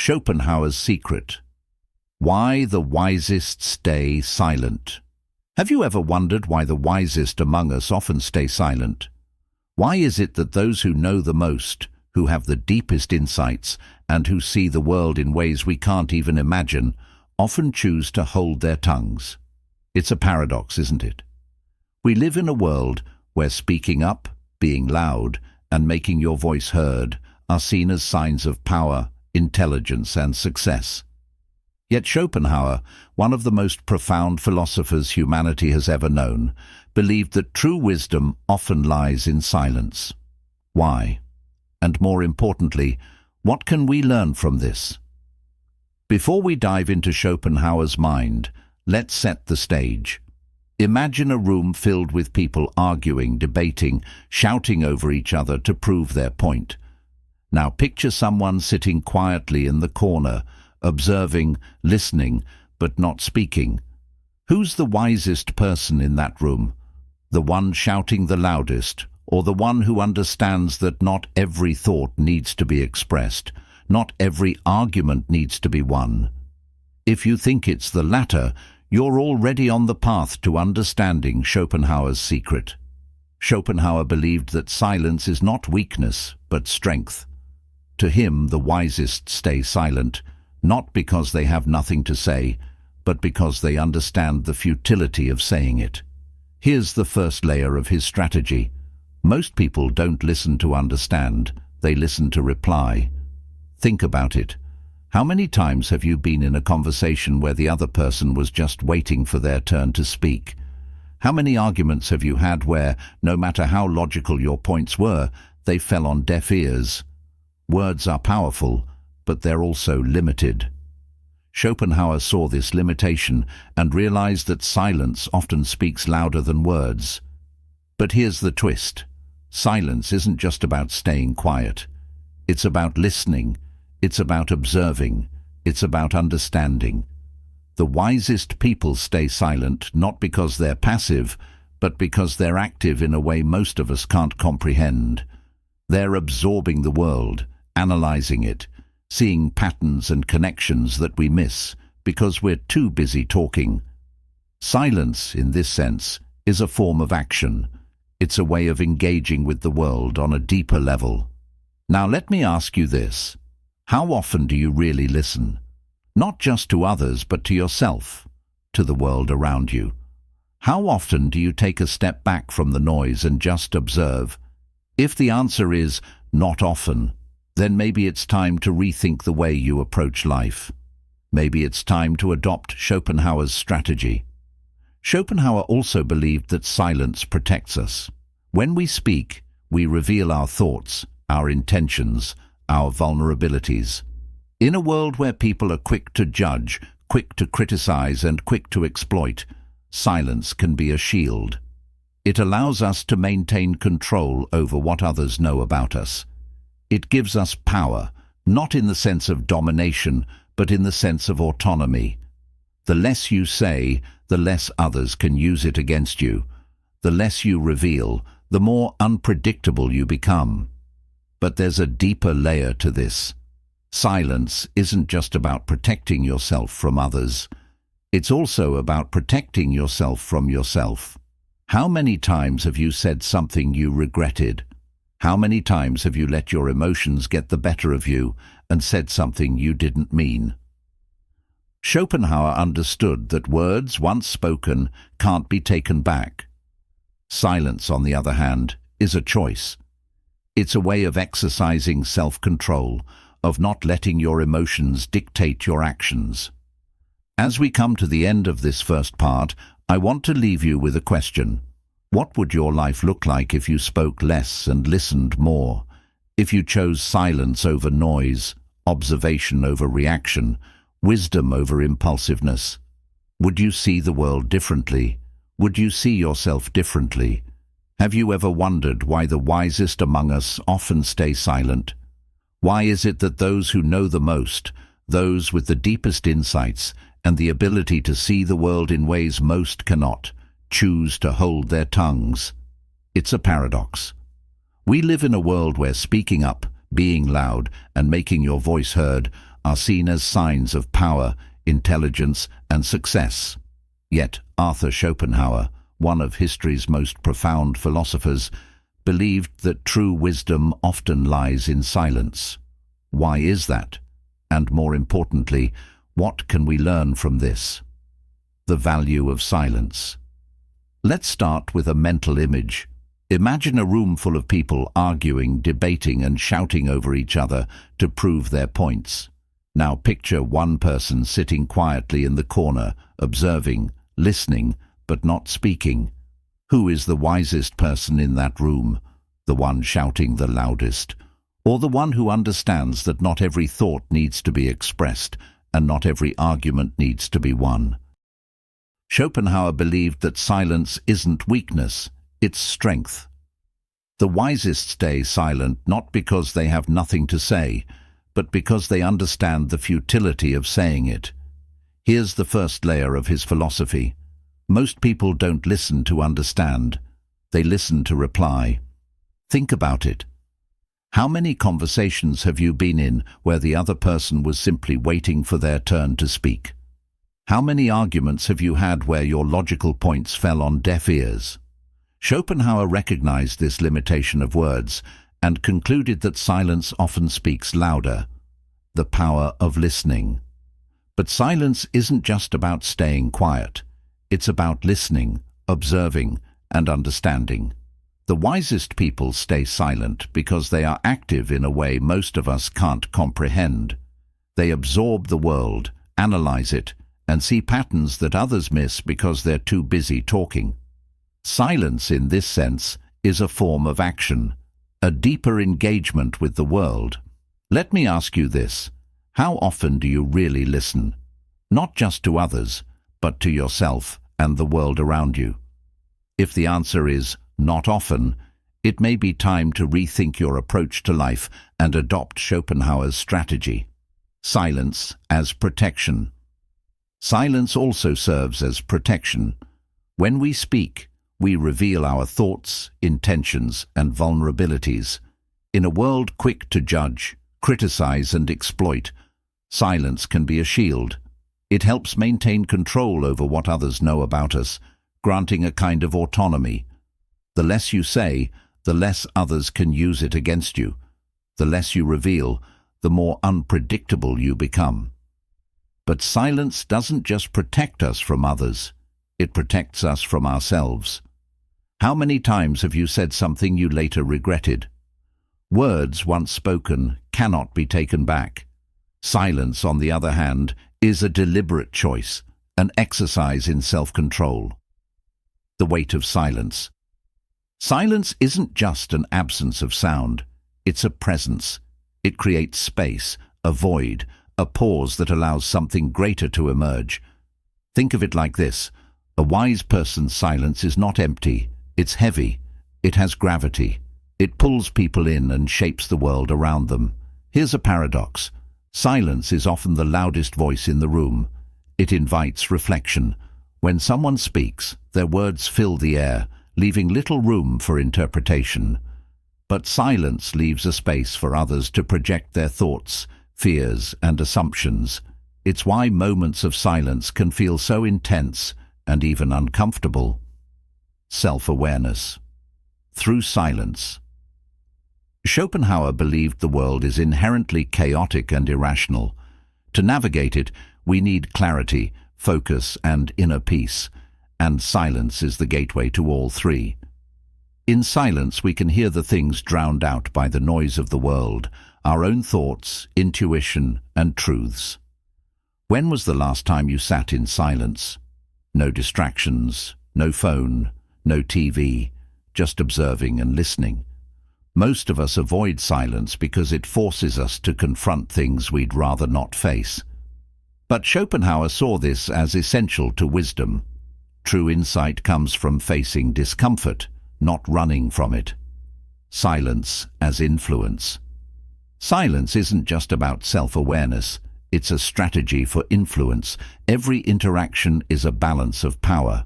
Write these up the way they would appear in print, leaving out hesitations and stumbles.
Schopenhauer's secret. Why the wisest stay silent. Have you ever wondered why the wisest among us often stay silent? Why is it that those who know the most, who have the deepest insights, and who see the world in ways we can't even imagine, often choose to hold their tongues? It's a paradox, isn't it? We live in a world where speaking up, being loud, and making your voice heard are seen as signs of power, intelligence, and success. Yet Schopenhauer, one of the most profound philosophers humanity has ever known, believed that true wisdom often lies in silence. Why? And more importantly, what can we learn from this? Before we dive into Schopenhauer's mind, let's set the stage. Imagine a room filled with people arguing, debating, shouting over each other to prove their point. Now picture someone sitting quietly in the corner, observing, listening, but not speaking. Who's the wisest person in that room? The one shouting the loudest, or the one who understands that not every thought needs to be expressed, not every argument needs to be won? If you think it's the latter, you're already on the path to understanding Schopenhauer's secret. Schopenhauer believed that silence is not weakness, but strength. To him, the wisest stay silent, not because they have nothing to say, but because they understand the futility of saying it. Here's the first layer of his strategy. Most people don't listen to understand, they listen to reply. Think about it. How many times have you been in a conversation where the other person was just waiting for their turn to speak? How many arguments have you had where, no matter how logical your points were, they fell on deaf ears? Words are powerful, but they're also limited. Schopenhauer saw this limitation and realized that silence often speaks louder than words. But here's the twist. Silence isn't just about staying quiet. It's about listening. It's about observing. It's about understanding. The wisest people stay silent not because they're passive, but because they're active in a way most of us can't comprehend. They're absorbing the world, analyzing it, seeing patterns and connections that we miss because we're too busy talking. Silence, in this sense, is a form of action. It's a way of engaging with the world on a deeper level. Now let me ask you this. How often do you really listen? Not just to others, but to yourself, to the world around you. How often do you take a step back from the noise and just observe? If the answer is not often, then maybe it's time to rethink the way you approach life. Maybe it's time to adopt Schopenhauer's strategy. Schopenhauer also believed that silence protects us. When we speak, we reveal our thoughts, our intentions, our vulnerabilities. In a world where people are quick to judge, quick to criticize, and quick to exploit, silence can be a shield. It allows us to maintain control over what others know about us. It gives us power, not in the sense of domination, but in the sense of autonomy. The less you say, the less others can use it against you. The less you reveal, the more unpredictable you become. But there's a deeper layer to this. Silence isn't just about protecting yourself from others. It's also about protecting yourself from yourself. How many times have you said something you regretted? How many times have you let your emotions get the better of you and said something you didn't mean? Schopenhauer understood that words once spoken can't be taken back. Silence, on the other hand, is a choice. It's a way of exercising self-control, of not letting your emotions dictate your actions. As we come to the end of this first part, I want to leave you with a question. What would your life look like if you spoke less and listened more? If you chose silence over noise, observation over reaction, wisdom over impulsiveness? Would you see the world differently? Would you see yourself differently? Have you ever wondered why the wisest among us often stay silent? Why is it that those who know the most, those with the deepest insights and the ability to see the world in ways most cannot, choose to hold their tongues? It's a paradox. We live in a world where speaking up, being loud, and making your voice heard are seen as signs of power, intelligence, and success. Yet Arthur Schopenhauer, one of history's most profound philosophers, believed that true wisdom often lies in silence. Why is that? And more importantly, what can we learn from this? The value of silence. Let's start with a mental image. Imagine a room full of people arguing, debating, and shouting over each other to prove their points. Now picture one person sitting quietly in the corner, observing, listening, but not speaking. Who is the wisest person in that room? The one shouting the loudest? Or the one who understands that not every thought needs to be expressed and not every argument needs to be won? Schopenhauer believed that silence isn't weakness, it's strength. The wisest stay silent not because they have nothing to say, but because they understand the futility of saying it. Here's the first layer of his philosophy. Most people don't listen to understand, they listen to reply. Think about it. How many conversations have you been in where the other person was simply waiting for their turn to speak? How many arguments have you had where your logical points fell on deaf ears? Schopenhauer recognized this limitation of words and concluded that silence often speaks louder. The power of listening. But silence isn't just about staying quiet. It's about listening, observing, and understanding. The wisest people stay silent because they are active in a way most of us can't comprehend. They absorb the world, analyze it, and see patterns that others miss because they're too busy talking. Silence, in this sense, is a form of action, a deeper engagement with the world. Let me ask you this: how often do you really listen? Not just to others, but to yourself and the world around you. If the answer is not often, it may be time to rethink your approach to life and adopt Schopenhauer's strategy. Silence as protection. Silence also serves as protection. When we speak, we reveal our thoughts, intentions, and vulnerabilities. In a world quick to judge, criticize, and exploit, silence can be a shield. It helps maintain control over what others know about us, granting a kind of autonomy. The less you say, the less others can use it against you. The less you reveal, the more unpredictable you become. But silence doesn't just protect us from others, it protects us from ourselves. How many times have you said something you later regretted? Words once spoken cannot be taken back. Silence, on the other hand, is a deliberate choice, an exercise in self-control. The weight of silence. Silence isn't just an absence of sound, it's a presence. It creates space, a void, a pause that allows something greater to emerge. Think of it like this: a wise person's silence is not empty, it's heavy, it has gravity. It pulls people in and shapes the world around them. Here's a paradox. Silence is often the loudest voice in the room. It invites reflection. When someone speaks, their words fill the air, leaving little room for interpretation. But silence leaves a space for others to project their thoughts, fears, and assumptions. It's why moments of silence can feel so intense and even uncomfortable. Self-awareness. Through silence. Schopenhauer believed the world is inherently chaotic and irrational. To navigate it, we need clarity, focus, and inner peace, and silence is the gateway to all three. In silence, we can hear the things drowned out by the noise of the world, our own thoughts, intuition, and truths. When was the last time you sat in silence? No distractions, no phone, no TV, just observing and listening. Most of us avoid silence because it forces us to confront things we'd rather not face. But Schopenhauer saw this as essential to wisdom. True insight comes from facing discomfort, not running from it. Silence as influence. Silence isn't just about self-awareness, it's a strategy for influence. Every interaction is a balance of power.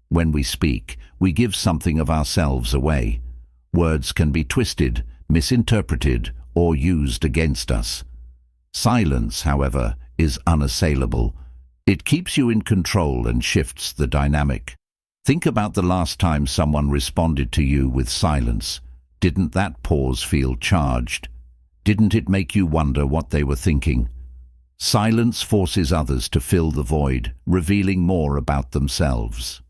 When we speak, we give something of ourselves away. Words can be twisted, misinterpreted, or used against us. Silence, however, is unassailable. It keeps you in control and shifts the dynamic. Think about the last time someone responded to you with silence. Didn't that pause feel charged? Didn't it make you wonder what they were thinking? Silence forces others to fill the void, revealing more about themselves.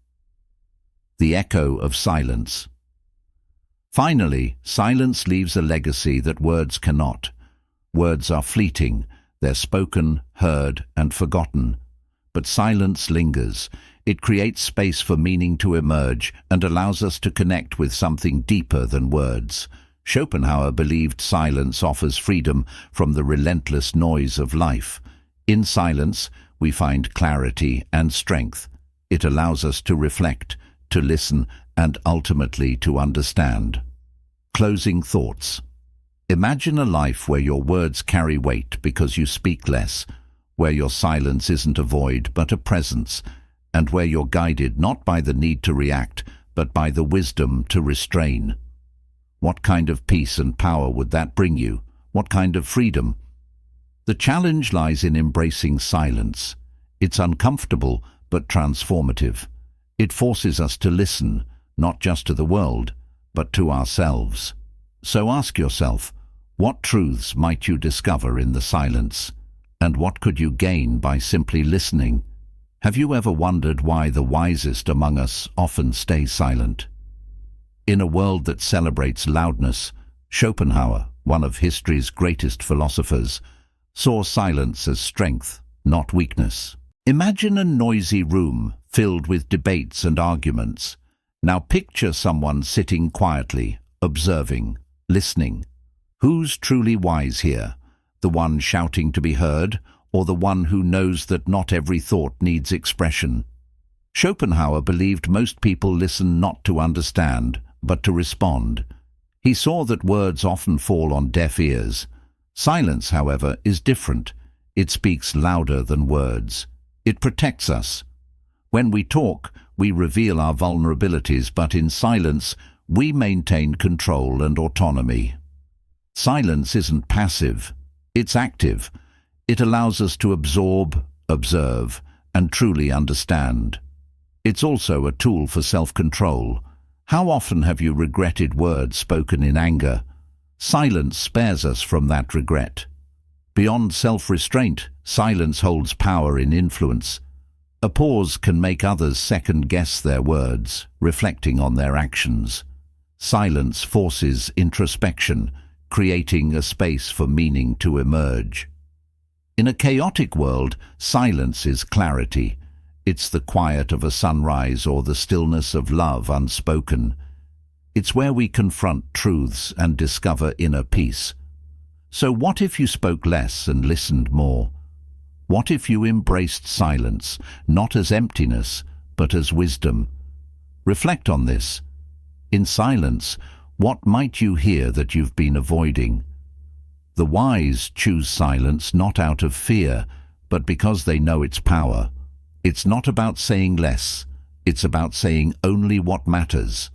The echo of silence. Finally, silence leaves a legacy that words cannot. Words are fleeting, they're spoken, heard, and forgotten. But silence lingers. It creates space for meaning to emerge and allows us to connect with something deeper than words. Schopenhauer believed silence offers freedom from the relentless noise of life. In silence, we find clarity and strength. It allows us to reflect, to listen, and ultimately to understand. Closing thoughts. Imagine a life where your words carry weight because you speak less, where your silence isn't a void but a presence, and where you're guided not by the need to react, but by the wisdom to restrain. What kind of peace and power would that bring you? What kind of freedom? The challenge lies in embracing silence. It's uncomfortable but transformative. It forces us to listen, not just to the world, but to ourselves. So ask yourself, what truths might you discover in the silence? And what could you gain by simply listening? Have you ever wondered why the wisest among us often stay silent? In a world that celebrates loudness, Schopenhauer, one of history's greatest philosophers, saw silence as strength, not weakness. Imagine a noisy room filled with debates and arguments. Now picture someone sitting quietly, observing, listening. Who's truly wise here? The one shouting to be heard, or the one who knows that not every thought needs expression? Schopenhauer believed most people listen not to understand, but to respond. He saw that words often fall on deaf ears. Silence, however, is different. It speaks louder than words. It protects us. When we talk, we reveal our vulnerabilities, but in silence, we maintain control and autonomy. Silence isn't passive. It's active. It allows us to absorb, observe, and truly understand. It's also a tool for self-control. How often have you regretted words spoken in anger? Silence spares us from that regret. Beyond self-restraint, silence holds power in influence. A pause can make others second-guess their words, reflecting on their actions. Silence forces introspection, creating a space for meaning to emerge. In a chaotic world, silence is clarity. It's the quiet of a sunrise or the stillness of love unspoken. It's where we confront truths and discover inner peace. So what if you spoke less and listened more? What if you embraced silence, not as emptiness, but as wisdom? Reflect on this. In silence, what might you hear that you've been avoiding? The wise choose silence not out of fear, but because they know its power. It's not about saying less, it's about saying only what matters.